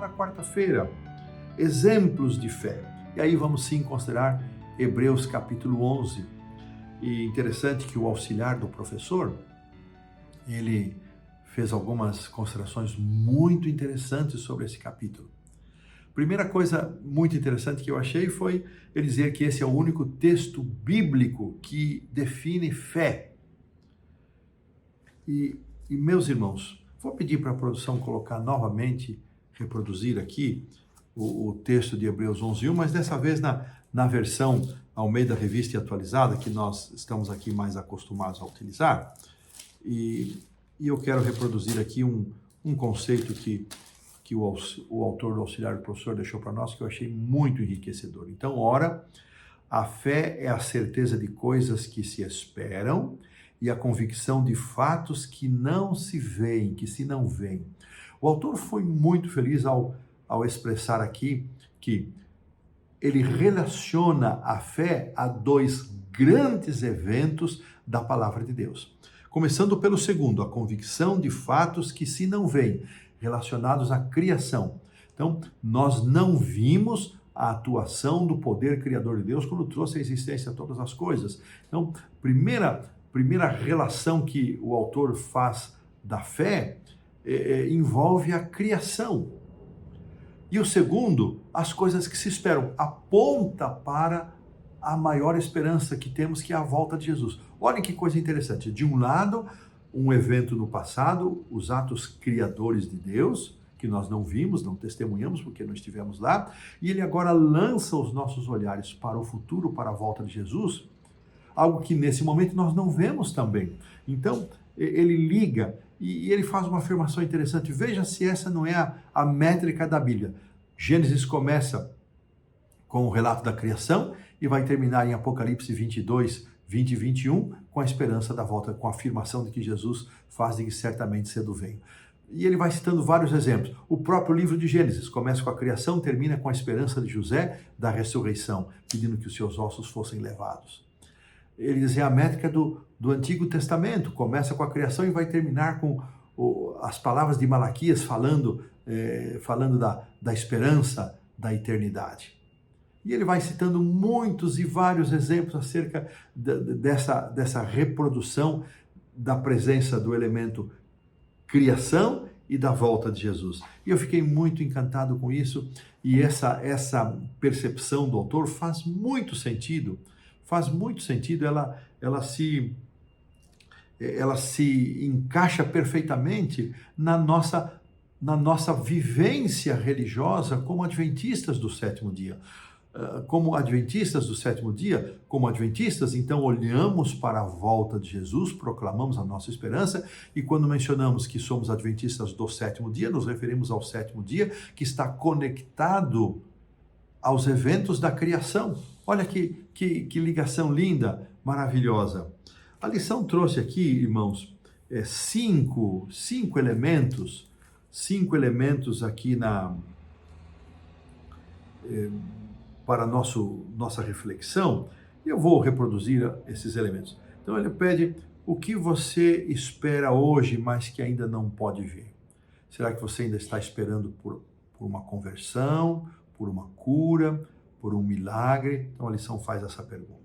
para a quarta-feira. Exemplos de fé. E aí vamos sim considerar Hebreus capítulo 11. E interessante que o auxiliar do professor, ele fez algumas considerações muito interessantes sobre esse capítulo. Primeira coisa muito interessante que eu achei foi ele dizer que esse é o único texto bíblico que define fé. E meus irmãos, vou pedir para a produção colocar novamente, reproduzir aqui o texto de Hebreus 11:1, mas dessa vez na versão Almeida Revista e Atualizada, que nós estamos aqui mais acostumados a utilizar. E eu quero reproduzir aqui um conceito que o autor do auxiliar do professor deixou para nós, que eu achei muito enriquecedor. Então, ora, a fé é a certeza de coisas que se esperam e a convicção de fatos que não se veem, que se não veem. O autor foi muito feliz ao expressar aqui que ele relaciona a fé a dois grandes eventos da palavra de Deus. Começando pelo segundo, a convicção de fatos que se não veem, relacionados à criação. Então, nós não vimos a atuação do poder criador de Deus quando trouxe à existência todas as coisas. Então, primeira relação que o autor faz da fé envolve a criação. E o segundo, as coisas que se esperam, aponta para a maior esperança que temos, que é a volta de Jesus. Olhem que coisa interessante. De um lado, um evento no passado, os atos criadores de Deus, que nós não vimos, não testemunhamos porque não estivemos lá, e ele agora lança os nossos olhares para o futuro, para a volta de Jesus, algo que nesse momento nós não vemos também. Então, ele liga e ele faz uma afirmação interessante. Veja se essa não é a métrica da Bíblia. Gênesis começa com o relato da criação e vai terminar em Apocalipse 22, 20 e 21, com a esperança da volta, com a afirmação de que Jesus faz de que certamente cedo vem. E ele vai citando vários exemplos. O próprio livro de Gênesis começa com a criação, termina com a esperança de José da ressurreição, pedindo que os seus ossos fossem levados. Ele diz, é a métrica do Antigo Testamento, começa com a criação e vai terminar com as palavras de Malaquias falando da esperança da eternidade. E ele vai citando muitos e vários exemplos acerca dessa reprodução da presença do elemento criação e da volta de Jesus. E eu fiquei muito encantado com isso, e essa percepção do autor faz muito sentido, ela se encaixa perfeitamente na nossa vivência religiosa como adventistas do sétimo dia. Como adventistas do sétimo dia, então olhamos para a volta de Jesus, proclamamos a nossa esperança, e quando mencionamos que somos adventistas do sétimo dia, nos referimos ao sétimo dia que está conectado aos eventos da criação. Olha que ligação linda, maravilhosa. A lição trouxe aqui, irmãos, cinco elementos aqui para nossa reflexão, e eu vou reproduzir esses elementos. Então ele pede, o que você espera hoje, mas que ainda não pode ver? Será que você ainda está esperando por uma conversão, por uma cura, por um milagre? Então a lição faz essa pergunta.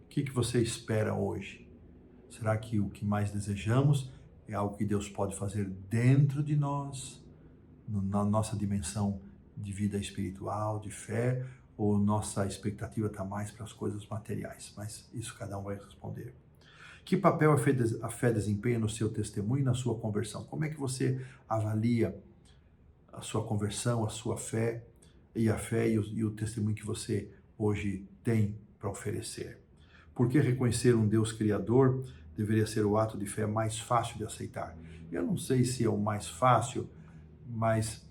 O que você espera hoje? Será que o que mais desejamos é algo que Deus pode fazer dentro de nós, na nossa dimensão de vida espiritual, de fé, ou nossa expectativa está mais para as coisas materiais? Mas isso cada um vai responder. Que papel a fé desempenha no seu testemunho e na sua conversão? Como é que você avalia a sua conversão, a sua fé e o testemunho que você hoje tem para oferecer? Por que reconhecer um Deus criador deveria ser o ato de fé mais fácil de aceitar? Eu não sei se é o mais fácil, mas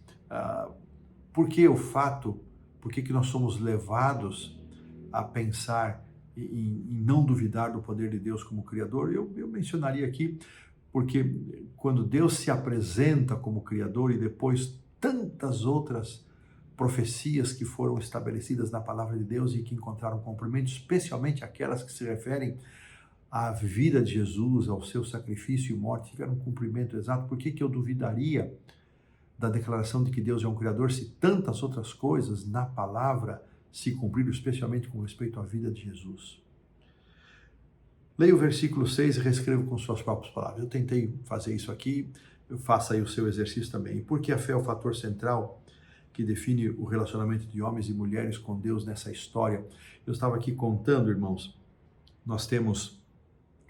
por que nós somos levados a pensar em não duvidar do poder de Deus como Criador? Eu mencionaria aqui, porque quando Deus se apresenta como Criador e depois tantas outras profecias que foram estabelecidas na palavra de Deus e que encontraram cumprimento, especialmente aquelas que se referem à vida de Jesus, ao seu sacrifício e morte, tiveram um cumprimento exato, por que eu duvidaria da declaração de que Deus é um Criador se tantas outras coisas na palavra se cumpriram, especialmente com respeito à vida de Jesus? Leia o versículo 6 e reescreva com suas próprias palavras. Eu tentei fazer isso aqui, faça aí o seu exercício também. E porque a fé é o fator central que define o relacionamento de homens e mulheres com Deus nessa história. Eu estava aqui contando, irmãos, nós temos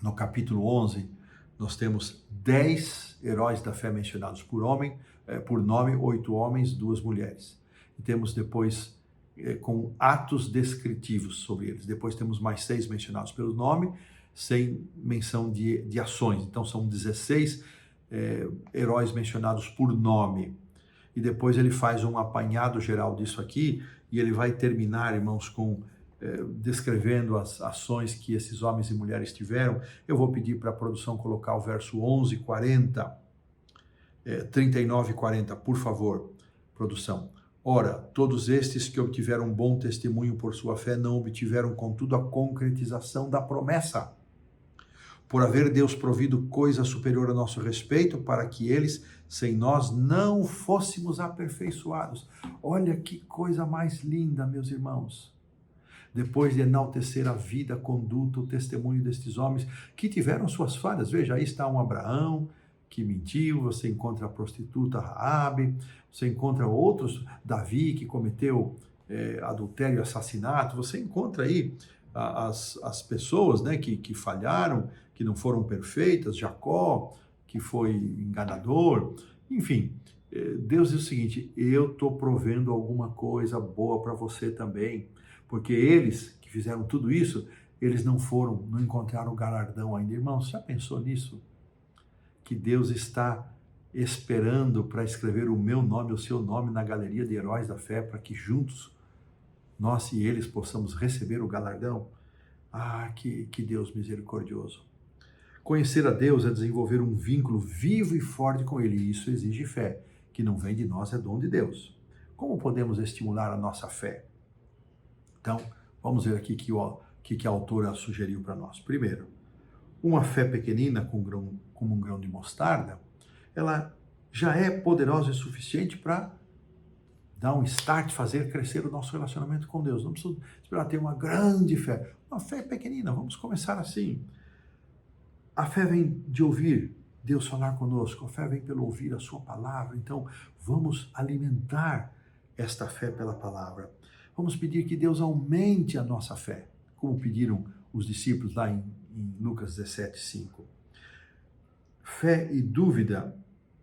no capítulo 11, nós temos 10 heróis da fé mencionados por nome, 8 homens, 2 mulheres. E temos depois com atos descritivos sobre eles. Depois temos mais 6 mencionados pelo nome, sem menção de ações. Então são 16 heróis mencionados por nome. E depois ele faz um apanhado geral disso aqui, e ele vai terminar, irmãos, com descrevendo as ações que esses homens e mulheres tiveram. Eu vou pedir para a produção colocar o verso 11, 40, 39 e 40, por favor, produção. Ora, todos estes que obtiveram um bom testemunho por sua fé não obtiveram, contudo, a concretização da promessa, por haver Deus provido coisa superior a nosso respeito, para que eles, sem nós, não fôssemos aperfeiçoados. Olha que coisa mais linda, meus irmãos. Depois de enaltecer a vida, a conduta, o testemunho destes homens que tiveram suas falhas. Veja, aí está um Abraão que mentiu, você encontra a prostituta Raabe, você encontra outros, Davi que cometeu adultério e assassinato, você encontra aí as pessoas, né, que falharam, que não foram perfeitas, Jacó, que foi enganador, enfim. Deus diz o seguinte: eu estou provendo alguma coisa boa para você também, porque eles que fizeram tudo isso, eles não encontraram o galardão ainda. Irmãos, já pensou nisso? Que Deus está esperando para escrever o meu nome, o seu nome na galeria de heróis da fé, para que juntos nós e eles possamos receber o galardão? Ah, que Deus misericordioso. Conhecer a Deus é desenvolver um vínculo vivo e forte com Ele, e isso exige fé, que não vem de nós, é dom de Deus. Como podemos estimular a nossa fé? Então, vamos ver aqui que a autora sugeriu para nós. Primeiro, uma fé pequenina como um grão de mostarda, ela já é poderosa e suficiente para dar um start, fazer crescer o nosso relacionamento com Deus. Não precisa esperar ter uma grande fé. Uma fé pequenina, vamos começar assim. A fé vem de ouvir Deus falar conosco, a fé vem pelo ouvir a sua palavra. Então, vamos alimentar esta fé pela palavra. Vamos pedir que Deus aumente a nossa fé, como pediram os discípulos lá em Lucas 17, 5. Fé e dúvida,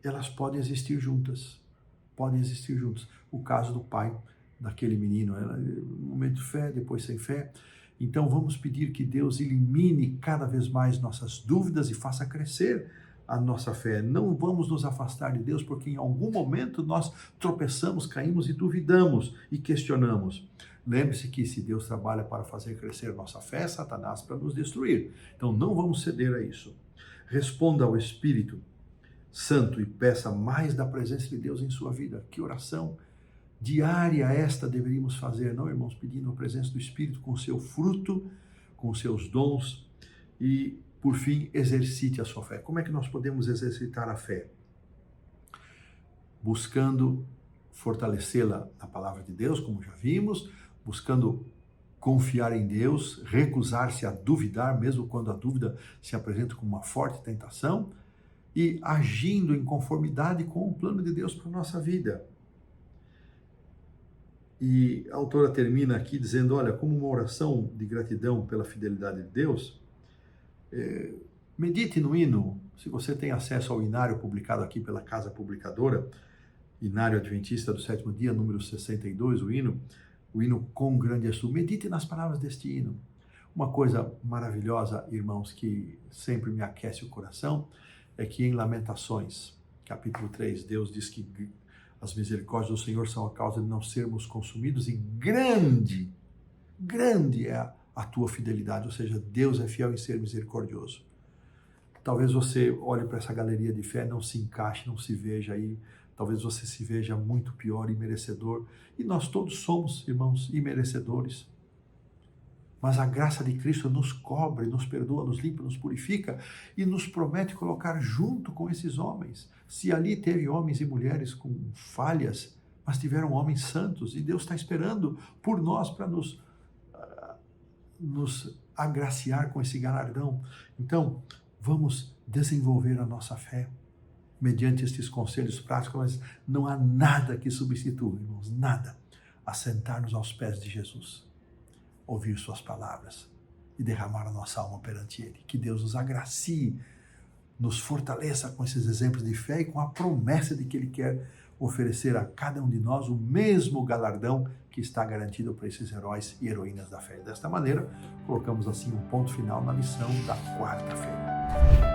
elas podem existir juntas. Podem existir juntas. O caso do pai daquele menino, um momento de fé, depois sem fé. Então vamos pedir que Deus elimine cada vez mais nossas dúvidas e faça crescer a nossa fé. Não vamos nos afastar de Deus, porque em algum momento nós tropeçamos, caímos e duvidamos e questionamos. Lembre-se que se Deus trabalha para fazer crescer nossa fé, Satanás para nos destruir. Então não vamos ceder a isso. Responda ao Espírito Santo e peça mais da presença de Deus em sua vida. Que oração diária esta deveríamos fazer, não, irmãos? Pedindo a presença do Espírito com o seu fruto, com os seus dons e, por fim, exercite a sua fé. Como é que nós podemos exercitar a fé? Buscando fortalecê-la na palavra de Deus, como já vimos, buscando confiar em Deus, recusar-se a duvidar, mesmo quando a dúvida se apresenta como uma forte tentação, e agindo em conformidade com o plano de Deus para a nossa vida. E a autora termina aqui dizendo, olha, como uma oração de gratidão pela fidelidade de Deus, medite no hino. Se você tem acesso ao inário publicado aqui pela Casa Publicadora, Inário Adventista do Sétimo Dia, número 62, o hino Quão Grande És Tu. Medite nas palavras deste hino. Uma coisa maravilhosa, irmãos, que sempre me aquece o coração, é que em Lamentações, capítulo 3, Deus diz que as misericórdias do Senhor são a causa de não sermos consumidos, e grande é a tua fidelidade, ou seja, Deus é fiel em ser misericordioso. Talvez você olhe para essa galeria de fé, não se encaixe, não se veja aí, talvez você se veja muito pior e merecedor, e nós todos somos, irmãos, imerecedores. Mas a graça de Cristo nos cobre, nos perdoa, nos limpa, nos purifica e nos promete colocar junto com esses homens. Se ali teve homens e mulheres com falhas, mas tiveram homens santos, e Deus está esperando por nós para nos agraciar com esse galardão. Então, vamos desenvolver a nossa fé mediante estes conselhos práticos, mas não há nada que substitua, irmãos, nada, a sentar-nos aos pés de Jesus, ouvir suas palavras e derramar a nossa alma perante Ele. Que Deus nos agracie, nos fortaleça com esses exemplos de fé e com a promessa de que Ele quer oferecer a cada um de nós o mesmo galardão que está garantido para esses heróis e heroínas da fé. Desta maneira, colocamos assim um ponto final na lição da quarta-feira.